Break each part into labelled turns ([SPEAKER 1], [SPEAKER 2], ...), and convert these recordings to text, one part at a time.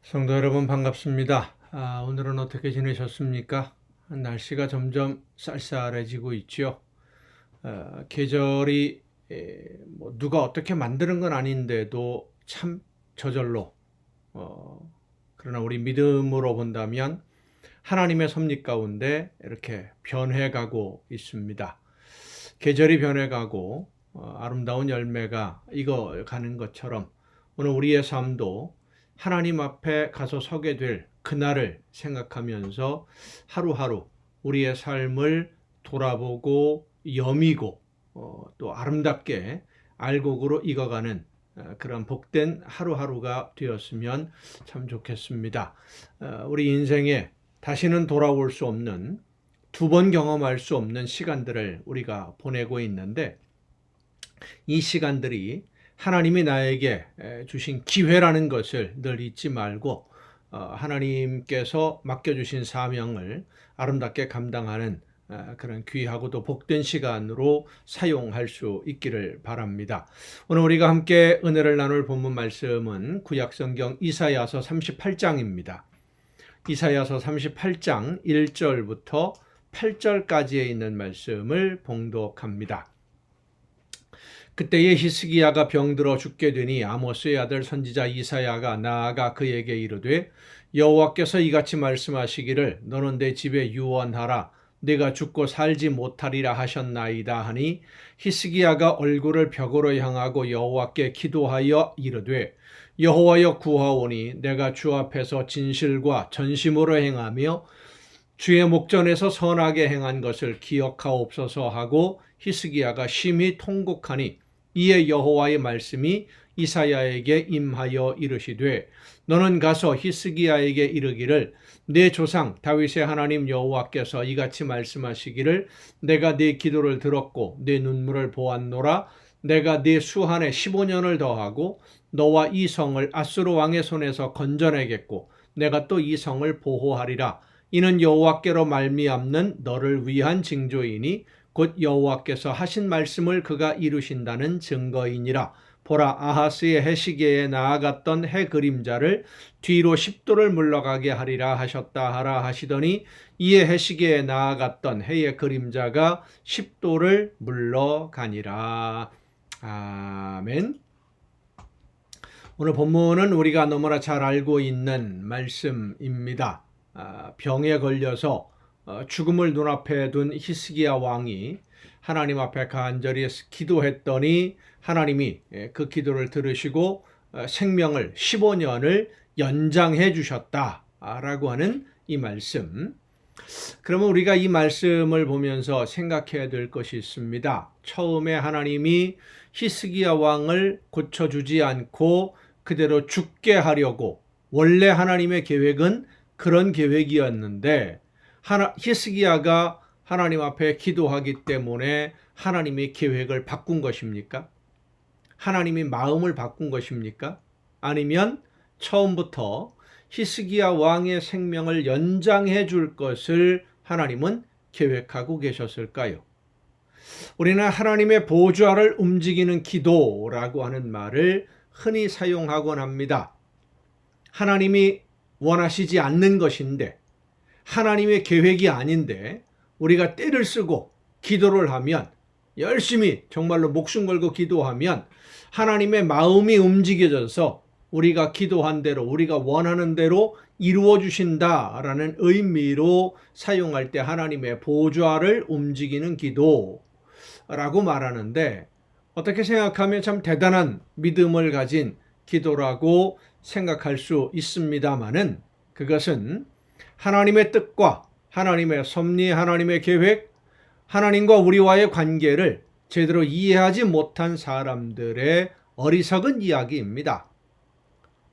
[SPEAKER 1] 성도 여러분 반갑습니다. 오늘은 어떻게 지내셨습니까? 날씨가 점점 쌀쌀해지고 있죠. 계절이 뭐 누가 어떻게 만드는 건 아닌데도 참 저절로 그러나 우리 믿음으로 본다면 하나님의 섭리 가운데 이렇게 변해가고 있습니다. 계절이 변해가고 아름다운 열매가 익어가는 것처럼 오늘 우리의 삶도 하나님 앞에 가서 서게 될 그날을 생각하면서 하루하루 우리의 삶을 돌아보고 여미고 또 아름답게 알곡으로 익어가는 그런 복된 하루하루가 되었으면 참 좋겠습니다. 우리 인생에 다시는 돌아올 수 없는 두 번 경험할 수 없는 시간들을 우리가 보내고 있는데 이 시간들이 하나님이 나에게 주신 기회라는 것을 늘 잊지 말고 하나님께서 맡겨주신 사명을 아름답게 감당하는 그런 귀하고도 복된 시간으로 사용할 수 있기를 바랍니다. 오늘 우리가 함께 은혜를 나눌 본문 말씀은 구약성경 이사야서 38장입니다. 이사야서 38장 1절부터 8절까지에 있는 말씀을 봉독합니다. 그때에 히스기야가 병들어 죽게 되니 아모스의 아들 선지자 이사야가 나아가 그에게 이르되 여호와께서 이같이 말씀하시기를 너는 내 집에 유언하라 내가 죽고 살지 못하리라 하셨나이다 하니 히스기야가 얼굴을 벽으로 향하고 여호와께 기도하여 이르되 여호와여 구하오니 내가 주 앞에서 진실과 전심으로 행하며 주의 목전에서 선하게 행한 것을 기억하옵소서 하고 히스기야가 심히 통곡하니 이에 여호와의 말씀이 이사야에게 임하여 이르시되 너는 가서 히스기야에게 이르기를 내 조상 다윗의 하나님 여호와께서 이같이 말씀하시기를 내가 네 기도를 들었고 네 눈물을 보았노라 내가 네 수한에 15년을 더하고 너와 이 성을 아수르 왕의 손에서 건져내겠고 내가 또 이 성을 보호하리라 이는 여호와께로 말미암는 너를 위한 징조이니 곧 여호와께서 하신 말씀을 그가 이루신다는 증거이니라. 보라 아하스의 해시계에 나아갔던 해 그림자를 뒤로 10도를 물러가게 하리라 하셨다 하라 하시더니 이에 해시계에 나아갔던 해의 그림자가 10도를 물러가니라. 아멘. 오늘 본문은 우리가 너무나 잘 알고 있는 말씀입니다. 병에 걸려서 죽음을 눈앞에 둔 히스기야 왕이 하나님 앞에 간절히 기도했더니 하나님이 그 기도를 들으시고 생명을 15년을 연장해 주셨다라고 하는 이 말씀. 그러면 우리가 이 말씀을 보면서 생각해야 될 것이 있습니다. 처음에 하나님이 히스기야 왕을 고쳐주지 않고 그대로 죽게 하려고 원래 하나님의 계획은 그런 계획이었는데 히스기야가 하나님 앞에 기도하기 때문에 하나님이 계획을 바꾼 것입니까? 하나님이 마음을 바꾼 것입니까? 아니면 처음부터 히스기야 왕의 생명을 연장해 줄 것을 하나님은 계획하고 계셨을까요? 우리는 하나님의 보좌를 움직이는 기도라고 하는 말을 흔히 사용하곤 합니다. 하나님이 원하시지 않는 것인데 하나님의 계획이 아닌데 우리가 때를 쓰고 기도를 하면 열심히 정말로 목숨 걸고 기도하면 하나님의 마음이 움직여져서 우리가 기도한 대로 우리가 원하는 대로 이루어 주신다라는 의미로 사용할 때 하나님의 보좌를 움직이는 기도라고 말하는데 어떻게 생각하면 참 대단한 믿음을 가진 기도라고 생각할 수 있습니다마는 그것은 하나님의 뜻과 하나님의 섭리, 하나님의 계획, 하나님과 우리와의 관계를 제대로 이해하지 못한 사람들의 어리석은 이야기입니다.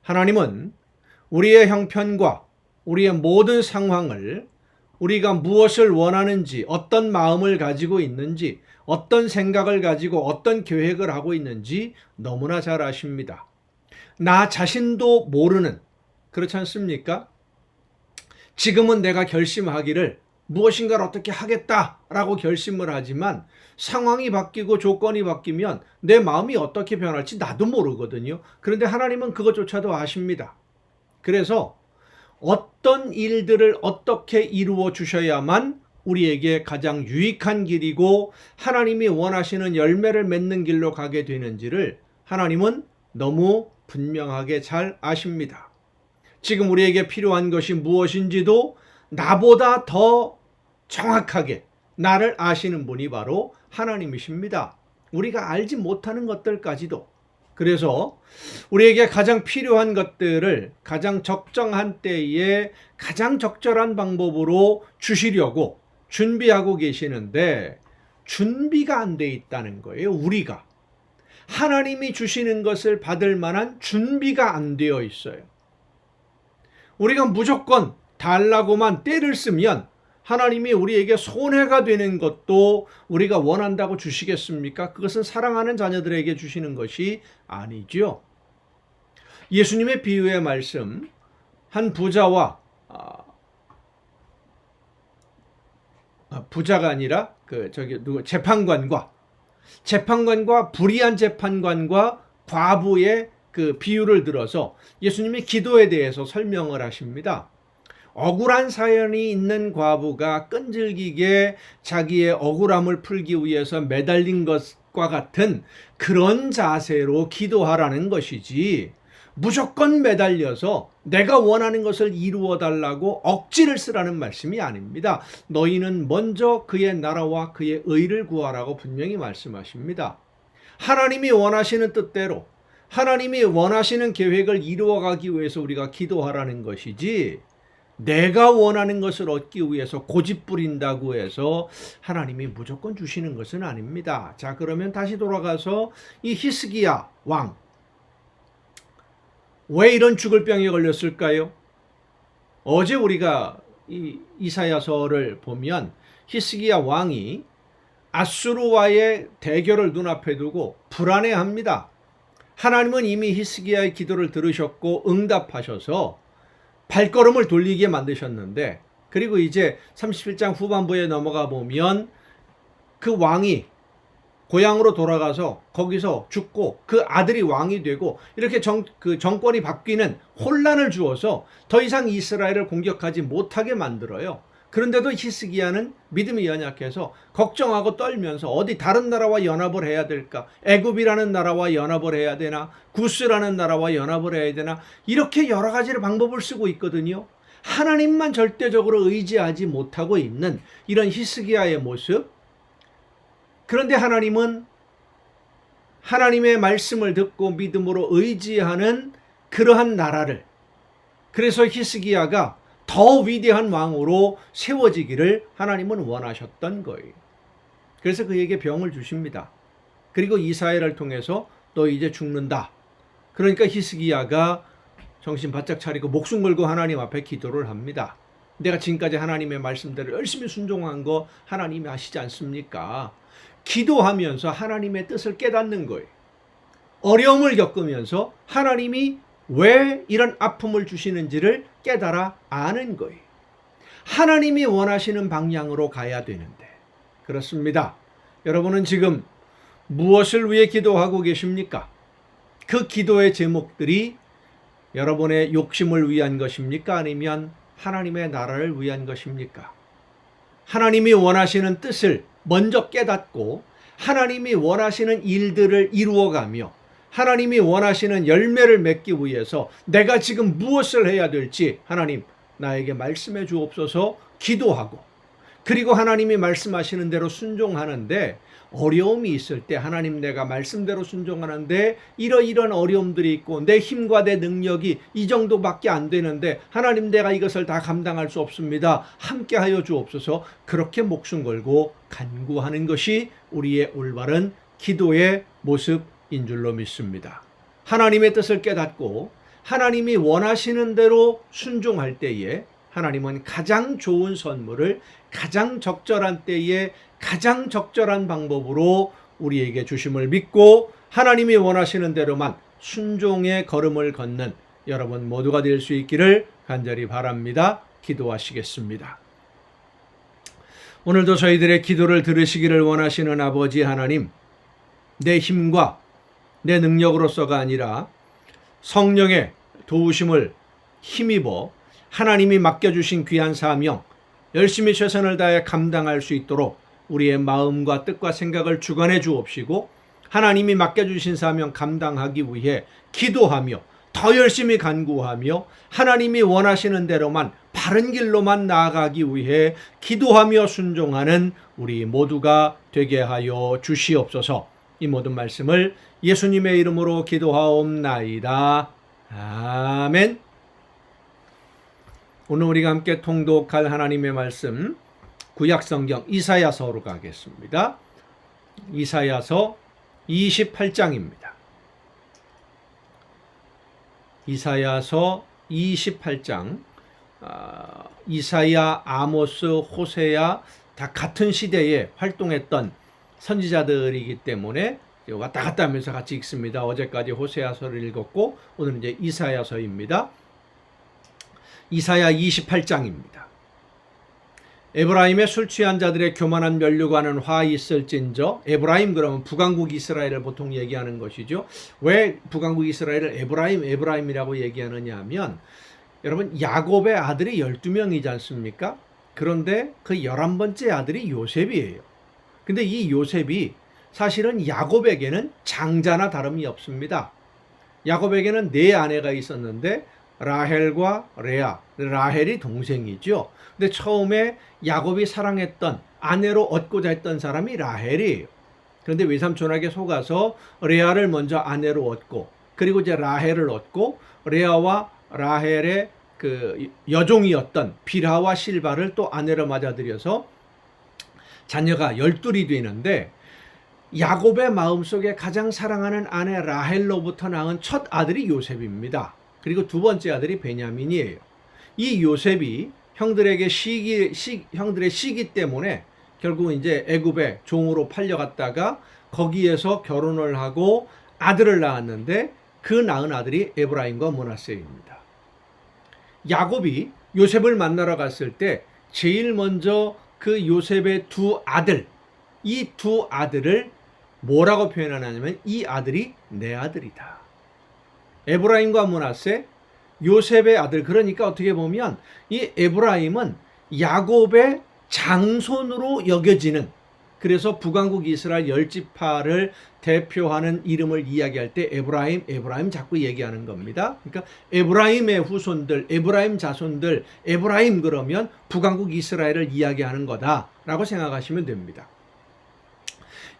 [SPEAKER 1] 하나님은 우리의 형편과 우리의 모든 상황을 우리가 무엇을 원하는지, 어떤 마음을 가지고 있는지, 어떤 생각을 가지고 어떤 계획을 하고 있는지 너무나 잘 아십니다. 나 자신도 모르는, 그렇지 않습니까? 지금은 내가 결심하기를 무엇인가를 어떻게 하겠다라고 결심을 하지만 상황이 바뀌고 조건이 바뀌면 내 마음이 어떻게 변할지 나도 모르거든요. 그런데 하나님은 그것조차도 아십니다. 그래서 어떤 일들을 어떻게 이루어 주셔야만 우리에게 가장 유익한 길이고 하나님이 원하시는 열매를 맺는 길로 가게 되는지를 하나님은 너무 분명하게 잘 아십니다. 지금 우리에게 필요한 것이 무엇인지도 나보다 더 정확하게 나를 아시는 분이 바로 하나님이십니다. 우리가 알지 못하는 것들까지도. 그래서 우리에게 가장 필요한 것들을 가장 적정한 때에 가장 적절한 방법으로 주시려고 준비하고 계시는데 준비가 안 돼 있다는 거예요. 우리가. 하나님이 주시는 것을 받을 만한 준비가 안 되어 있어요. 우리가 무조건 달라고만 떼를 쓰면 하나님이 우리에게 손해가 되는 것도 우리가 원한다고 주시겠습니까? 그것은 사랑하는 자녀들에게 주시는 것이 아니죠. 예수님의 비유의 말씀, 한 부자와 부자가 아니라 재판관과 불의한 재판관과 과부의 그 비유를 들어서 예수님이 기도에 대해서 설명을 하십니다. 억울한 사연이 있는 과부가 끈질기게 자기의 억울함을 풀기 위해서 매달린 것과 같은 그런 자세로 기도하라는 것이지, 무조건 매달려서 내가 원하는 것을 이루어 달라고 억지를 쓰라는 말씀이 아닙니다. 너희는 먼저 그의 나라와 그의 의를 구하라고 분명히 말씀하십니다. 하나님이 원하시는 뜻대로 하나님이 원하시는 계획을 이루어가기 위해서 우리가 기도하라는 것이지, 내가 원하는 것을 얻기 위해서 고집 부린다고 해서 하나님이 무조건 주시는 것은 아닙니다. 자, 그러면 다시 돌아가서 이 히스기야 왕, 왜 이런 죽을 병에 걸렸을까요? 어제 우리가 이 이사야서를 보면 히스기야 왕이 아수르와의 대결을 눈앞에 두고 불안해합니다. 하나님은 이미 히스기야의 기도를 들으셨고 응답하셔서 발걸음을 돌리게 만드셨는데, 그리고 이제 31장 후반부에 넘어가 보면 그 왕이 고향으로 돌아가서 거기서 죽고 그 아들이 왕이 되고 이렇게 정권이 바뀌는 혼란을 주어서 더 이상 이스라엘을 공격하지 못하게 만들어요. 그런데도 히스기야는 믿음이 연약해서 걱정하고 떨면서 어디 다른 나라와 연합을 해야 될까? 애굽이라는 나라와 연합을 해야 되나? 구스라는 나라와 연합을 해야 되나? 이렇게 여러 가지의 방법을 쓰고 있거든요. 하나님만 절대적으로 의지하지 못하고 있는 이런 히스기야의 모습. 그런데 하나님은 하나님의 말씀을 듣고 믿음으로 의지하는 그러한 나라를, 그래서 히스기야가 더 위대한 왕으로 세워지기를 하나님은 원하셨던 거예요. 그래서 그에게 병을 주십니다. 그리고 이사야를 통해서 너 이제 죽는다. 그러니까 히스기야가 정신 바짝 차리고 목숨 걸고 하나님 앞에 기도를 합니다. 내가 지금까지 하나님의 말씀대로 열심히 순종한 거 하나님이 아시지 않습니까? 기도하면서 하나님의 뜻을 깨닫는 거예요. 어려움을 겪으면서 하나님이 왜 이런 아픔을 주시는지를 깨달아 아는 거예요. 하나님이 원하시는 방향으로 가야 되는데. 그렇습니다. 여러분은 지금 무엇을 위해 기도하고 계십니까? 그 기도의 제목들이 여러분의 욕심을 위한 것입니까? 아니면 하나님의 나라를 위한 것입니까? 하나님이 원하시는 뜻을 먼저 깨닫고 하나님이 원하시는 일들을 이루어가며 하나님이 원하시는 열매를 맺기 위해서 내가 지금 무엇을 해야 될지 하나님 나에게 말씀해 주옵소서 기도하고, 그리고 하나님이 말씀하시는 대로 순종하는데 어려움이 있을 때 하나님 내가 말씀대로 순종하는데 이런 어려움들이 있고 내 힘과 내 능력이 이 정도밖에 안 되는데 하나님 내가 이것을 다 감당할 수 없습니다. 함께하여 주옵소서. 그렇게 목숨 걸고 간구하는 것이 우리의 올바른 기도의 모습인 줄로 믿습니다. 하나님의 뜻을 깨닫고 하나님이 원하시는 대로 순종할 때에 하나님은 가장 좋은 선물을 가장 적절한 때에 가장 적절한 방법으로 우리에게 주심을 믿고 하나님이 원하시는 대로만 순종의 걸음을 걷는 여러분 모두가 될 수 있기를 간절히 바랍니다. 기도하시겠습니다. 오늘도 저희들의 기도를 들으시기를 원하시는 아버지 하나님, 내 힘과 내 능력으로서가 아니라 성령의 도우심을 힘입어 하나님이 맡겨주신 귀한 사명 열심히 최선을 다해 감당할 수 있도록 우리의 마음과 뜻과 생각을 주관해 주옵시고 하나님이 맡겨주신 사명 감당하기 위해 기도하며 더 열심히 간구하며 하나님이 원하시는 대로만 바른 길로만 나아가기 위해 기도하며 순종하는 우리 모두가 되게 하여 주시옵소서. 이 모든 말씀을 예수님의 이름으로 기도하옵나이다. 아멘. 오늘 우리가 함께 통독할 하나님의 말씀 구약성경 이사야서로 가겠습니다. 이사야서 28장입니다. 이사야서 28장 이사야, 아모스, 호세야 다 같은 시대에 활동했던 선지자들이기 때문에 왔다 갔다 하면서 같이 읽습니다. 어제까지 호세아서를 읽었고 오늘은 이제 이사야서입니다. 이사야 28장입니다. 에브라임의 술 취한 자들의 교만한 면류관은 화 있을진저. 에브라임 그러면 북왕국 이스라엘을 보통 얘기하는 것이죠. 왜 북왕국 이스라엘을 에브라임이라고 얘기하느냐 하면 여러분 야곱의 아들이 12명이지 않습니까? 그런데 그 11번째 아들이 요셉이에요. 근데 이 요셉이 사실은 야곱에게는 장자나 다름이 없습니다. 야곱에게는 4아내가 있었는데 라헬과 레아, 라헬이 동생이죠. 근데 처음에 야곱이 사랑했던 아내로 얻고자 했던 사람이 라헬이에요. 그런데 외삼촌에게 속아서 레아를 먼저 아내로 얻고 그리고 이제 라헬을 얻고 레아와 라헬의 그 여종이었던 빌하와 실바를 또 아내로 맞아들여서 자녀가 12이 되는데 야곱의 마음속에 가장 사랑하는 아내 라헬로부터 낳은 첫 아들이 요셉입니다. 그리고 두 번째 아들이 베냐민이에요. 이 요셉이 형들의 시기 때문에 결국 이제 애굽에 종으로 팔려갔다가 거기에서 결혼을 하고 아들을 낳았는데 그 낳은 아들이 에브라임과 므낫세입니다. 야곱이 요셉을 만나러 갔을 때 제일 먼저 그 요셉의 두 아들, 이 두 아들을 뭐라고 표현하냐면 이 아들이 내 아들이다. 에브라임과 므낫세, 요셉의 아들. 그러니까 어떻게 보면 이 에브라임은 야곱의 장손으로 여겨지는, 그래서 북왕국 이스라엘 10지파를 대표하는 이름을 이야기할 때 에브라임 자꾸 얘기하는 겁니다. 그러니까 에브라임의 후손들, 에브라임 자손들, 에브라임 그러면 북왕국 이스라엘을 이야기하는 거다라고 생각하시면 됩니다.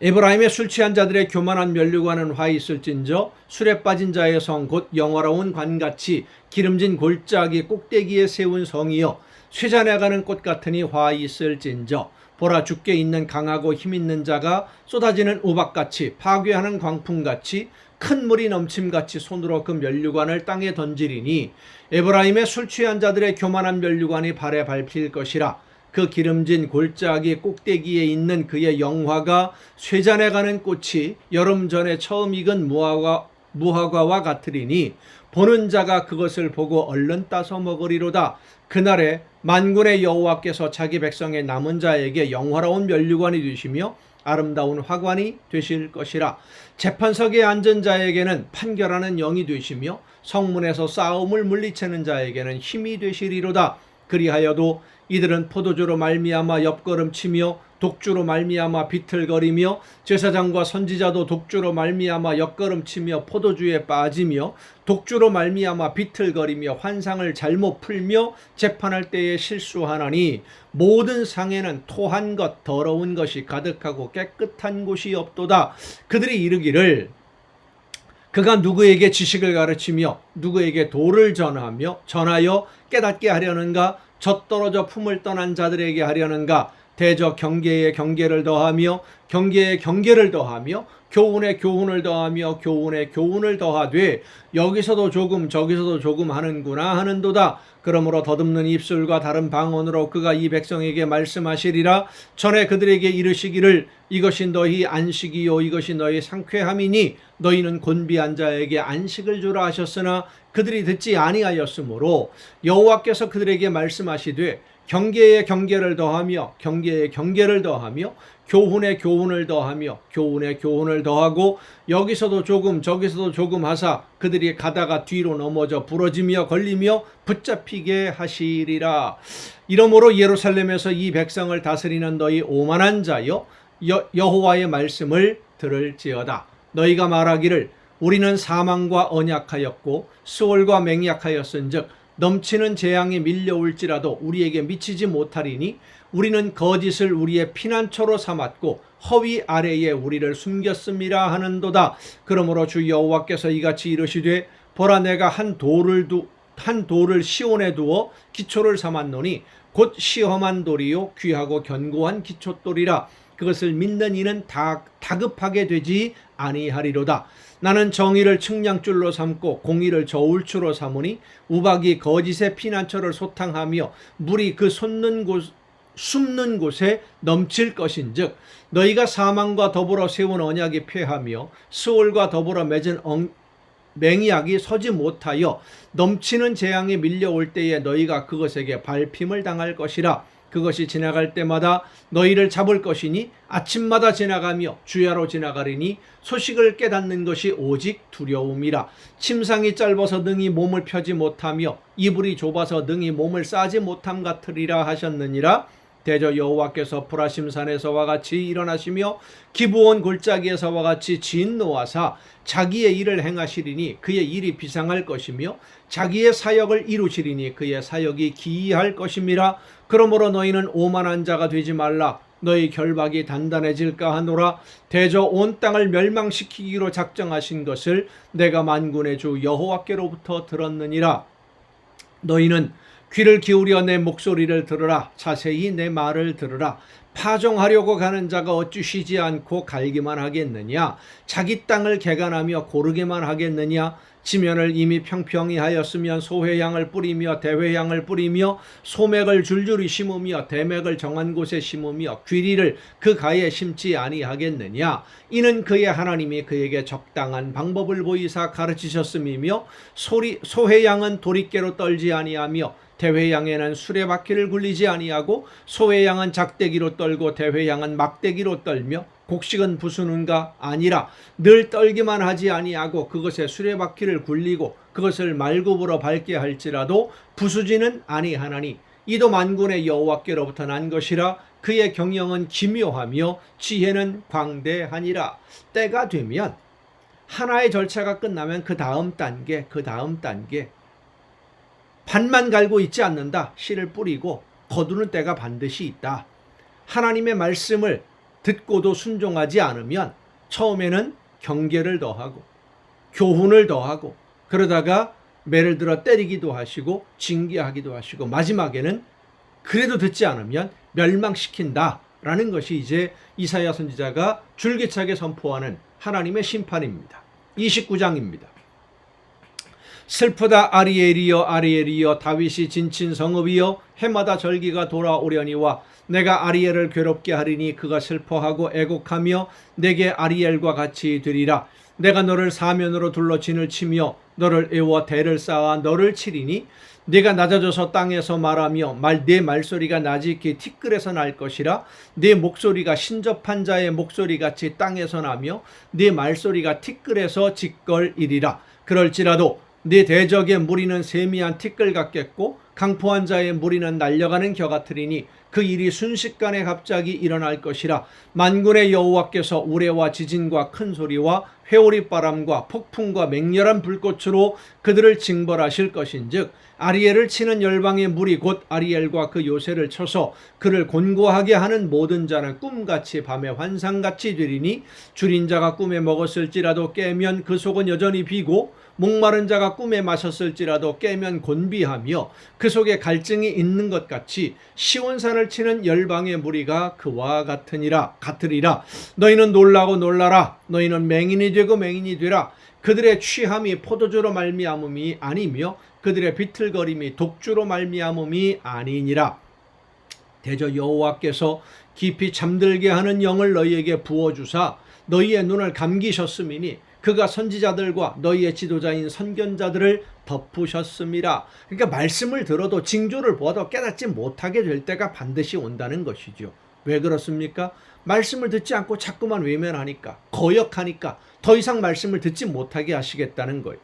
[SPEAKER 1] 에브라임의 술 취한 자들의 교만한 면류관은 화 있을진저. 술에 빠진 자의 성 곧 영화로운 관같이 기름진 골짜기 꼭대기에 세운 성이여. 쇠잔해가는 꽃 같으니 화 있을진저. 보라, 주께 있는 강하고 힘있는 자가 쏟아지는 우박같이 파괴하는 광풍같이 큰 물이 넘침같이 손으로 그 면류관을 땅에 던지리니 에브라임의 술 취한 자들의 교만한 면류관이 발에 밟힐 것이라. 그 기름진 골짜기 꼭대기에 있는 그의 영화가 쇠잔해가는 꽃이 여름 전에 처음 익은 무화과와 같으리니 보는 자가 그것을 보고 얼른 따서 먹으리로다. 그날에 만군의 여호와께서 자기 백성의 남은 자에게 영화로운 면류관이 되시며 아름다운 화관이 되실 것이라. 재판석에 앉은 자에게는 판결하는 영이 되시며 성문에서 싸움을 물리치는 자에게는 힘이 되시리로다. 그리하여도 이들은 포도주로 말미암아 옆걸음치며 독주로 말미암아 비틀거리며 제사장과 선지자도 독주로 말미암아 옆걸음치며 포도주에 빠지며 독주로 말미암아 비틀거리며 환상을 잘못 풀며 재판할 때에 실수하나니 모든 상에는 토한 것 더러운 것이 가득하고 깨끗한 곳이 없도다. 그들이 이르기를 그가 누구에게 지식을 가르치며 누구에게 도를 전하여 깨닫게 하려는가. 젖떨어져 품을 떠난 자들에게 하려는가. 대저 경계에 경계를 더하며 경계에 경계를 더하며 교훈에 교훈을 더하며 교훈에 교훈을 더하되 여기서도 조금 저기서도 조금 하는구나 하는도다. 그러므로 더듬는 입술과 다른 방언으로 그가 이 백성에게 말씀하시리라. 전에 그들에게 이르시기를 이것이 너희 안식이요 이것이 너희 상쾌함이니 너희는 곤비한 자에게 안식을 주라 하셨으나 그들이 듣지 아니하였으므로 여호와께서 그들에게 말씀하시되 경계에 경계를 더하며 경계에 경계를 더하며 교훈에 교훈을 더하며 교훈에 교훈을 더하고 여기서도 조금 저기서도 조금 하사 그들이 가다가 뒤로 넘어져 부러지며 걸리며 붙잡히게 하시리라. 이러므로 예루살렘에서 이 백성을 다스리는 너희 오만한 자여 여호와의 말씀을 들을지어다. 너희가 말하기를 우리는 사망과 언약하였고 수월과 맹약하였은즉 넘치는 재앙이 밀려올지라도 우리에게 미치지 못하리니 우리는 거짓을 우리의 피난처로 삼았고 허위 아래에 우리를 숨겼음이라 하는도다. 그러므로 주 여호와께서 이같이 이르시되 보라 내가 한 돌을 시온에 두어 기초를 삼았노니 곧 시험한 돌이요 귀하고 견고한 기초돌이라. 그것을 믿는 이는 다급하게 되지 아니하리로다. 나는 정의를 측량줄로 삼고 공의를 저울추로 삼으니 우박이 거짓의 피난처를 소탕하며 물이 그 숨는 곳에 넘칠 것인즉 너희가 사망과 더불어 세운 언약이 폐하며 스올과 더불어 맺은 맹약이 서지 못하여 넘치는 재앙이 밀려올 때에 너희가 그것에게 밟힘을 당할 것이라. 그것이 지나갈 때마다 너희를 잡을 것이니 아침마다 지나가며 주야로 지나가리니 소식을 깨닫는 것이 오직 두려움이라. 침상이 짧아서 능히 몸을 펴지 못하며 이불이 좁아서 능히 몸을 싸지 못함 같으리라 하셨느니라. 대저 여호와께서 브라심산에서와 같이 일어나시며 기브온 골짜기에서와 같이 진노하사 자기의 일을 행하시리니 그의 일이 비상할 것이며 자기의 사역을 이루시리니 그의 사역이 기이할 것임이라. 그러므로 너희는 오만한 자가 되지 말라. 너희 결박이 단단해질까 하노라. 대저 온 땅을 멸망시키기로 작정하신 것을 내가 만군의 주 여호와께로부터 들었느니라. 너희는 귀를 기울여 내 목소리를 들으라. 자세히 내 말을 들으라. 파종하려고 가는 자가 어찌 쉬지 않고 갈기만 하겠느냐? 자기 땅을 개간하며 고르게만 하겠느냐? 지면을 이미 평평히 하였으면 소회향을 뿌리며 대회향을 뿌리며 소맥을 줄줄이 심으며 대맥을 정한 곳에 심으며 귀리를 그 가에 심지 아니하겠느냐? 이는 그의 하나님이 그에게 적당한 방법을 보이사 가르치셨음이며 소회향은 도리깨로 떨지 아니하며 대회양에는 수레바퀴를 굴리지 아니하고 소회양은 작대기로 떨고 대회양은 막대기로 떨며 곡식은 부수는가 아니라 늘 떨기만 하지 아니하고 그것에 수레바퀴를 굴리고 그것을 말굽으로 밟게 할지라도 부수지는 아니하나니 이도 만군의 여호와께로부터 난 것이라. 그의 경영은 기묘하며 지혜는 광대하니라. 때가 되면 하나의 절차가 끝나면 그 다음 단계 밭만 갈고 있지 않는다. 씨를 뿌리고 거두는 때가 반드시 있다. 하나님의 말씀을 듣고도 순종하지 않으면 처음에는 경계를 더하고 교훈을 더하고 그러다가 매를 들어 때리기도 하시고 징계하기도 하시고 마지막에는 그래도 듣지 않으면 멸망시킨다라는 것이 이제 이사야 선지자가 줄기차게 선포하는 하나님의 심판입니다. 29장입니다. 슬프다 아리엘이여 아리엘이여 다윗이 진친 성읍이여 해마다 절기가 돌아오려니와 내가 아리엘을 괴롭게 하리니 그가 슬퍼하고 애곡하며 내게 아리엘과 같이 되리라. 내가 너를 사면으로 둘러 진을 치며 너를 애워 대를 쌓아 너를 치리니 네가 낮아져서 땅에서 말하며 네 말소리가 나직히 티끌에서 날 것이라. 네 목소리가 신접한 자의 목소리같이 땅에서 나며 네 말소리가 티끌에서 짓걸이리라. 그럴지라도 네 대적의 무리는 세미한 티끌 같겠고 강포한 자의 무리는 날려가는 겨 같으리니 그 일이 순식간에 갑자기 일어날 것이라. 만군의 여호와께서 우레와 지진과 큰 소리와 회오리바람과 폭풍과 맹렬한 불꽃으로 그들을 징벌하실 것인즉 아리엘을 치는 열방의 무리 곧 아리엘과 그 요새를 쳐서 그를 곤고하게 하는 모든 자는 꿈같이 밤에 환상같이 되리니 줄인 자가 꿈에 먹었을지라도 깨면 그 속은 여전히 비고 목마른 자가 꿈에 마셨을지라도 깨면 곤비하며 그 속에 갈증이 있는 것 같이 시온산을 치는 열방의 무리가 그와 같으리라. 너희는 놀라고 놀라라. 너희는 맹인이 되고 맹인이 되라. 그들의 취함이 포도주로 말미암음이 아니며 그들의 비틀거림이 독주로 말미암음이 아니니라. 대저 여호와께서 깊이 잠들게 하는 영을 너희에게 부어주사 너희의 눈을 감기셨음이니 그가 선지자들과 너희의 지도자인 선견자들을 덮으셨음이라. 그러니까 말씀을 들어도 징조를 보아도 깨닫지 못하게 될 때가 반드시 온다는 것이죠. 왜 그렇습니까? 말씀을 듣지 않고 자꾸만 외면하니까, 거역하니까 더 이상 말씀을 듣지 못하게 하시겠다는 거예요.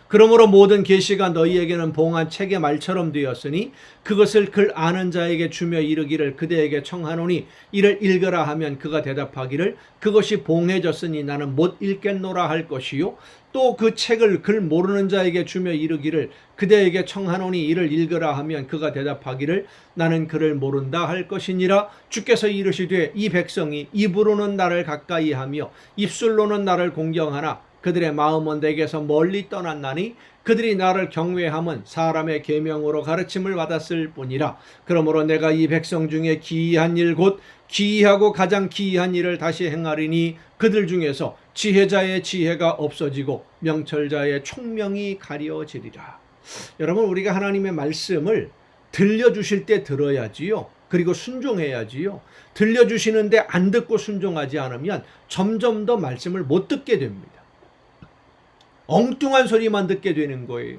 [SPEAKER 1] 그러므로 모든 계시가 너희에게는 봉한 책의 말처럼 되었으니 그것을 글 아는 자에게 주며 이르기를 그대에게 청하노니 이를 읽으라 하면 그가 대답하기를 그것이 봉해졌으니 나는 못 읽겠노라 할 것이요 또 그 책을 글 모르는 자에게 주며 이르기를 그대에게 청하노니 이를 읽으라 하면 그가 대답하기를 나는 글을 모른다 할 것이니라. 주께서 이르시되 이 백성이 입으로는 나를 가까이 하며 입술로는 나를 공경하나 그들의 마음은 내게서 멀리 떠났나니 그들이 나를 경외함은 사람의 계명으로 가르침을 받았을 뿐이라. 그러므로 내가 이 백성 중에 기이한 일 곧 기이하고 가장 기이한 일을 다시 행하리니 그들 중에서 지혜자의 지혜가 없어지고 명철자의 총명이 가려지리라. 여러분, 우리가 하나님의 말씀을 들려주실 때 들어야지요. 그리고 순종해야지요. 들려주시는데 안 듣고 순종하지 않으면 점점 더 말씀을 못 듣게 됩니다. 엉뚱한 소리만 듣게 되는 거예요.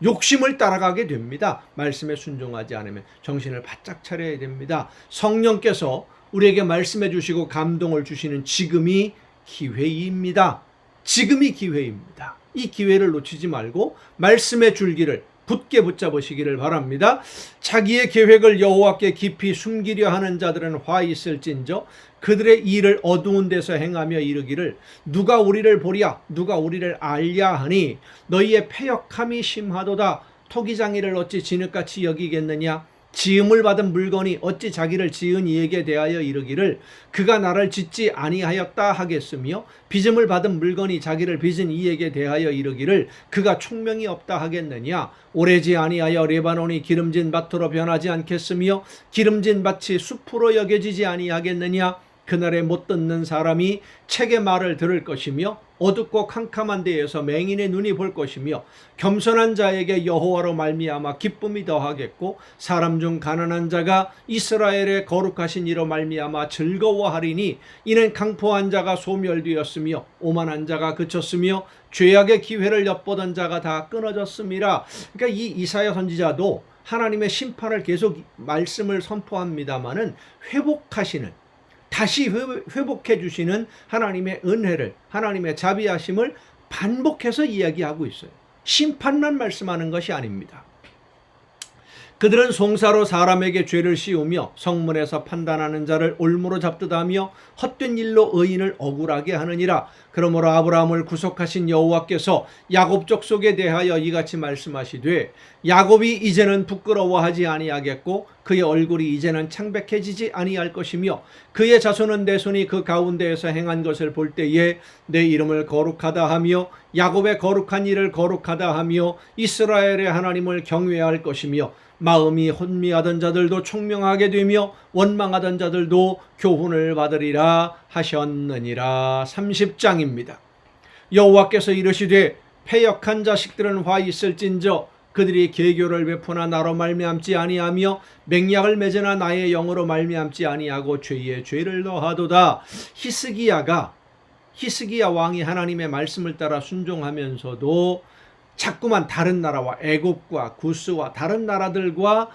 [SPEAKER 1] 욕심을 따라가게 됩니다. 말씀에 순종하지 않으면 정신을 바짝 차려야 됩니다. 성령께서 우리에게 말씀해 주시고 감동을 주시는 지금이 기회입니다. 지금이 기회입니다. 이 기회를 놓치지 말고 말씀의 줄기를 굳게 붙잡으시기를 바랍니다. 자기의 계획을 여호와께 깊이 숨기려 하는 자들은 화 있을진저 그들의 일을 어두운 데서 행하며 이르기를 누가 우리를 보랴 누가 우리를 알랴 하니 너희의 패역함이 심하도다. 토기장이를 어찌 진흙같이 여기겠느냐 지음을 받은 물건이 어찌 자기를 지은 이에게 대하여 이르기를 그가 나를 짓지 아니하였다 하겠으며 빚음을 받은 물건이 자기를 빚은 이에게 대하여 이르기를 그가 총명이 없다 하겠느냐. 오래지 아니하여 레바논이 기름진 밭으로 변하지 않겠으며 기름진 밭이 숲으로 여겨지지 아니하겠느냐. 그날에 못 듣는 사람이 책의 말을 들을 것이며 어둡고 캄캄한 데에서 맹인의 눈이 볼 것이며 겸손한 자에게 여호와로 말미암아 기쁨이 더하겠고 사람 중 가난한 자가 이스라엘의 거룩하신 이로 말미암아 즐거워하리니 이는 강포한 자가 소멸되었으며 오만한 자가 그쳤으며 죄악의 기회를 엿보던 자가 다 끊어졌음이라. 그러니까 이 이사야 선지자도 하나님의 심판을 계속 말씀을 선포합니다마는 회복하시는 다시 회복해 주시는 하나님의 은혜를 하나님의 자비하심을 반복해서 이야기하고 있어요. 심판만 말씀하는 것이 아닙니다. 그들은 송사로 사람에게 죄를 씌우며 성문에서 판단하는 자를 올무로 잡듯 하며 헛된 일로 의인을 억울하게 하느니라. 그러므로 아브라함을 구속하신 여호와께서 야곱 족속에 대하여 이같이 말씀하시되 야곱이 이제는 부끄러워하지 아니하겠고 그의 얼굴이 이제는 창백해지지 아니할 것이며 그의 자손은 내 손이 그 가운데에서 행한 것을 볼 때에 내 이름을 거룩하다 하며 야곱의 거룩한 일을 거룩하다 하며 이스라엘의 하나님을 경외할 것이며 마음이 혼미하던 자들도 총명하게 되며 원망하던 자들도 교훈을 받으리라 하셨느니라. 30장입니다. 여호와께서 이르시되 패역한 자식들은 화 있을진저 그들이 계교를 베푸나 나로 말미암지 아니하며 맹약을 맺으나 나의 영으로 말미암지 아니하고 죄에 죄를 더하도다. 히스기야 왕이 하나님의 말씀을 따라 순종하면서도 자꾸만 다른 나라와 애굽과 구스와 다른 나라들과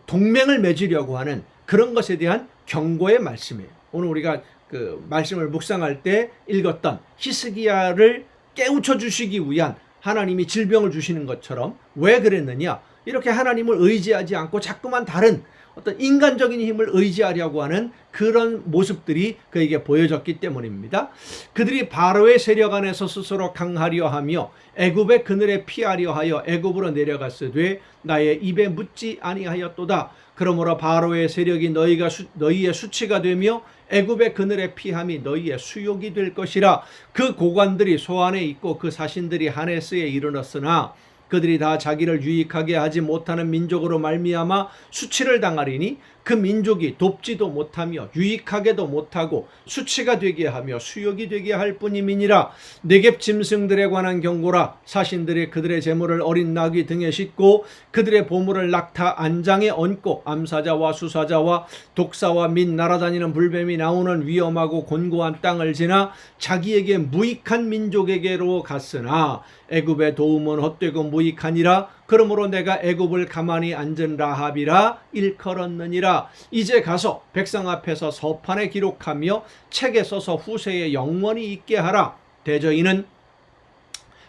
[SPEAKER 1] 동맹을 맺으려고 하는 그런 것에 대한 경고의 말씀이에요. 오늘 우리가 그 말씀을 묵상할 때 읽었던 히스기야를 깨우쳐 주시기 위한 하나님이 질병을 주시는 것처럼 왜 그랬느냐? 이렇게 하나님을 의지하지 않고 자꾸만 다른 어떤 인간적인 힘을 의지하려고 하는 그런 모습들이 그에게 보여졌기 때문입니다. 그들이 바로의 세력 안에서 스스로 강하려 하며 애굽의 그늘에 피하려 하여 애굽으로 내려갔으되 나의 입에 묻지 아니하였도다. 그러므로 바로의 세력이 너희의 수치가 되며 애굽의 그늘에 피함이 너희의 수욕이 될 것이라. 그 고관들이 소안에 있고 그 사신들이 하네스에 이르렀으나 그들이 다 자기를 유익하게 하지 못하는 민족으로 말미암아 수치를 당하리니 그 민족이 돕지도 못하며 유익하게도 못하고 수치가 되게 하며 수욕이 되게 할 뿐임이니라. 네겝 짐승들에 관한 경고라. 사신들이 그들의 재물을 어린 나귀 등에 싣고 그들의 보물을 낙타 안장에 얹고 암사자와 수사자와 독사와 및 날아다니는 불뱀이 나오는 위험하고 곤고한 땅을 지나 자기에게 무익한 민족에게로 갔으나 애굽의 도움은 헛되고 무익하니라. 그러므로 내가 애굽을 가만히 앉은 라합이라 일컬었느니라. 이제 가서 백성 앞에서 서판에 기록하며 책에 써서 후세에 영원히 있게 하라. 대저인은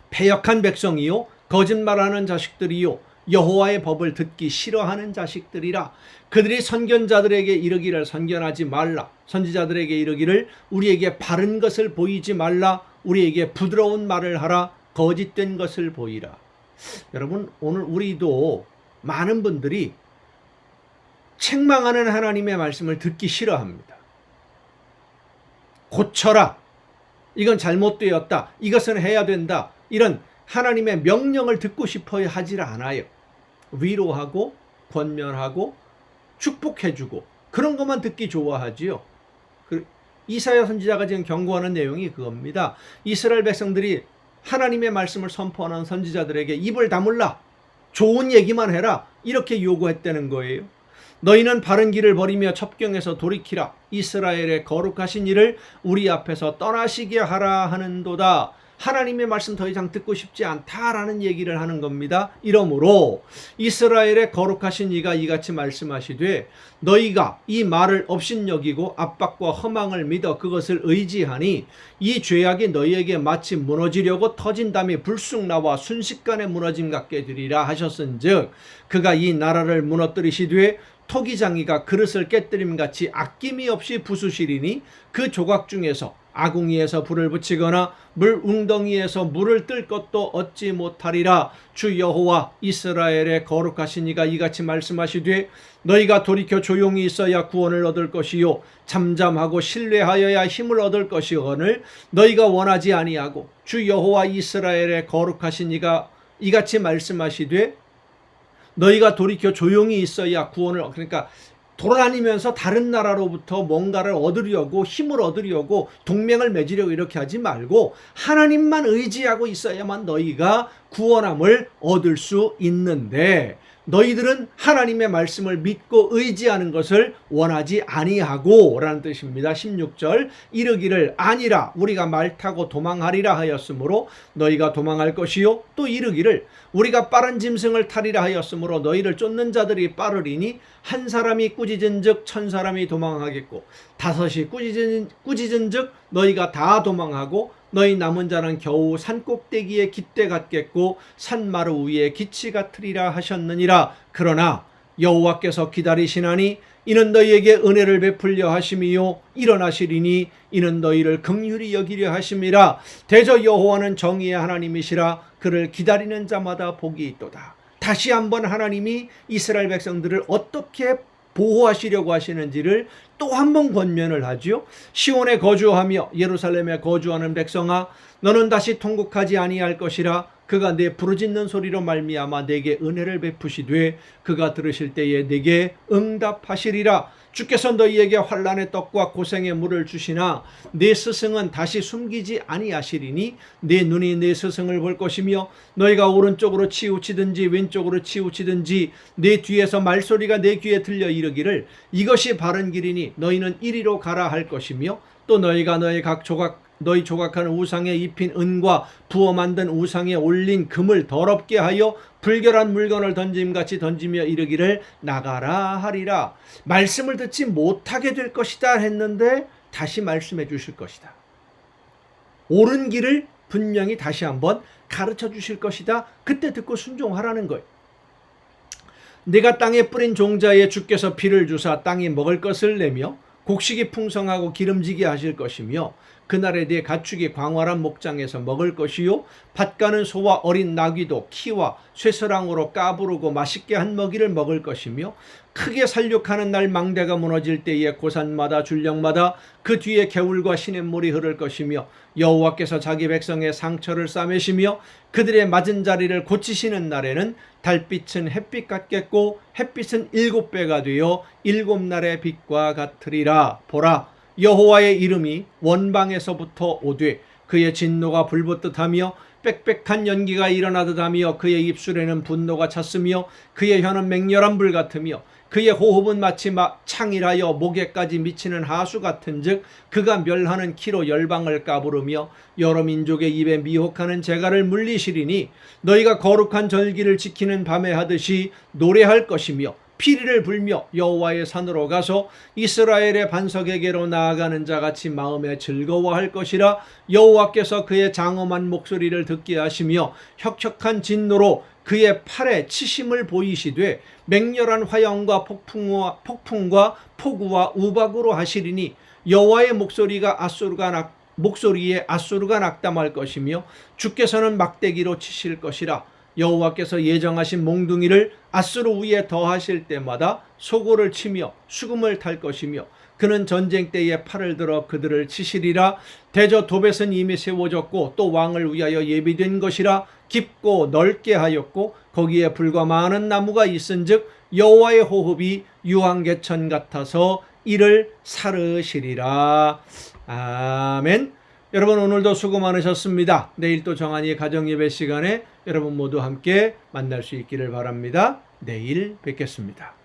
[SPEAKER 1] 패역한 백성이요 거짓말하는 자식들이요 여호와의 법을 듣기 싫어하는 자식들이라. 그들이 선견자들에게 이르기를 선견하지 말라. 선지자들에게 이르기를 우리에게 바른 것을 보이지 말라. 우리에게 부드러운 말을 하라. 거짓된 것을 보이라. 여러분, 오늘 우리도 많은 분들이 책망하는 하나님의 말씀을 듣기 싫어합니다. 고쳐라. 이건 잘못되었다. 이것은 해야 된다. 이런 하나님의 명령을 듣고 싶어 하질 않아요. 위로하고 권면하고 축복해주고 그런 것만 듣기 좋아하지요. 이사야 선지자가 지금 경고하는 내용이 그겁니다. 이스라엘 백성들이 하나님의 말씀을 선포하는 선지자들에게 입을 다물라. 좋은 얘기만 해라. 이렇게 요구했다는 거예요. 너희는 바른 길을 버리며 첩경에서 돌이키라. 이스라엘의 거룩하신 이를 우리 앞에서 떠나시게 하라 하는도다. 하나님의 말씀 더 이상 듣고 싶지 않다라는 얘기를 하는 겁니다. 이러므로 이스라엘의 거룩하신 이가 이같이 말씀하시되 너희가 이 말을 업신여기고 압박과 허망을 믿어 그것을 의지하니 이 죄악이 너희에게 마치 무너지려고 터진 담이 불쑥 나와 순식간에 무너짐 같게 되리라 하셨은즉 그가 이 나라를 무너뜨리시되 토기장이가 그릇을 깨뜨림같이 아낌이 없이 부수시리니 그 조각 중에서 아궁이에서 불을 붙이거나 물 웅덩이에서 물을 뜰 것도 얻지 못하리라. 주 여호와 이스라엘의 거룩하신 이가 이같이 말씀하시되 너희가 돌이켜 조용히 있어야 구원을 얻을 것이요 잠잠하고 신뢰하여야 힘을 얻을 것이거늘 너희가 원하지 아니하고 주 여호와 이스라엘의 거룩하신 이가 이같이 말씀하시되 너희가 돌이켜 조용히 있어야 구원을 그러니까 돌아다니면서 다른 나라로부터 뭔가를 얻으려고 힘을 얻으려고 동맹을 맺으려고 이렇게 하지 말고 하나님만 의지하고 있어야만 너희가 구원함을 얻을 수 있는데 너희들은 하나님의 말씀을 믿고 의지하는 것을 원하지 아니하고 라는 뜻입니다. 16절 이르기를 아니라 우리가 말 타고 도망하리라 하였으므로 너희가 도망할 것이요 또 이르기를 우리가 빠른 짐승을 타리라 하였으므로 너희를 쫓는 자들이 빠르리니 한 사람이 꾸짖은즉 1000사람이 도망하겠고 5이 꾸짖은즉 너희가 다 도망하고 너희 남은 자는 겨우 산꼭대기에 깃대 같겠고 산마루 위에 기치 같으리라 하셨느니라. 그러나 여호와께서 기다리시나니 이는 너희에게 은혜를 베풀려 하심이요 일어나시리니 이는 너희를 긍휼히 여기려 하심이라. 대저 여호와는 정의의 하나님이시라. 그를 기다리는 자마다 복이 있도다. 다시 한번 하나님이 이스라엘 백성들을 어떻게 보호하시려고 하시는지를 또 한 번 권면을 하지요. 시온에 거주하며 예루살렘에 거주하는 백성아 너는 다시 통곡하지 아니할 것이라. 그가 내 부르짖는 소리로 말미암아 내게 은혜를 베푸시되 그가 들으실 때에 내게 응답하시리라. 주께서 너희에게 환난의 떡과 고생의 물을 주시나 내 스승은 다시 숨기지 아니하시리니 내 눈이 내 스승을 볼 것이며 너희가 오른쪽으로 치우치든지 왼쪽으로 치우치든지 내 뒤에서 말소리가 내 귀에 들려 이르기를 이것이 바른 길이니 너희는 이리로 가라 할 것이며 또 너희가 너희 조각하는 우상에 입힌 은과 부어 만든 우상에 올린 금을 더럽게 하여 불결한 물건을 던짐같이 던지며 이르기를 나가라 하리라. 말씀을 듣지 못하게 될 것이다 했는데 다시 말씀해 주실 것이다. 옳은 길을 분명히 다시 한번 가르쳐 주실 것이다. 그때 듣고 순종하라는 거예요. 내가 땅에 뿌린 종자에 주께서 비를 주사 땅이 먹을 것을 내며 곡식이 풍성하고 기름지게 하실 것이며 그날에 네 가축이 광활한 목장에서 먹을 것이요 밭가는 소와 어린 나귀도 키와 쇠서랑으로 까부르고 맛있게 한 먹이를 먹을 것이며 크게 살육하는 날 망대가 무너질 때에 고산마다 줄령마다 그 뒤에 개울과 시냇물이 흐를 것이며 여호와께서 자기 백성의 상처를 싸매시며 그들의 맞은 자리를 고치시는 날에는 달빛은 햇빛 같겠고 햇빛은 7배가 되어 7날의 빛과 같으리라. 보라, 여호와의 이름이 원방에서부터 오되 그의 진노가 불붙듯하며 빽빽한 연기가 일어나듯 하며 그의 입술에는 분노가 찼으며 그의 혀는 맹렬한 불 같으며 그의 호흡은 마치 창이라여 목에까지 미치는 하수 같은즉 그가 멸하는 키로 열방을 까부르며 여러 민족의 입에 미혹하는 재갈을 물리시리니 너희가 거룩한 절기를 지키는 밤에 하듯이 노래할 것이며 피리를 불며 여호와의 산으로 가서 이스라엘의 반석에게로 나아가는 자같이 마음에 즐거워할 것이라. 여호와께서 그의 장엄한 목소리를 듣게 하시며 혁혁한 진노로 그의 팔에 치심을 보이시되 맹렬한 화염과 폭풍과 폭우와 우박으로 하시리니 여호와의 목소리에 앗소르가 낙담할 것이며 주께서는 막대기로 치실 것이라. 여호와께서 예정하신 몽둥이를 앗소르 위에 더하실 때마다 소고를 치며 수금을 탈 것이며 그는 전쟁 때에 팔을 들어 그들을 치시리라. 대저 도벳은 이미 세워졌고 또 왕을 위하여 예비된 것이라. 깊고 넓게 하였고 거기에 불과 많은 나무가 있은즉 여호와의 호흡이 유황개천 같아서 이를 사르시리라. 아멘. 여러분, 오늘도 수고 많으셨습니다. 내일 또 정한이의 가정예배 시간에 여러분 모두 함께 만날 수 있기를 바랍니다. 내일 뵙겠습니다.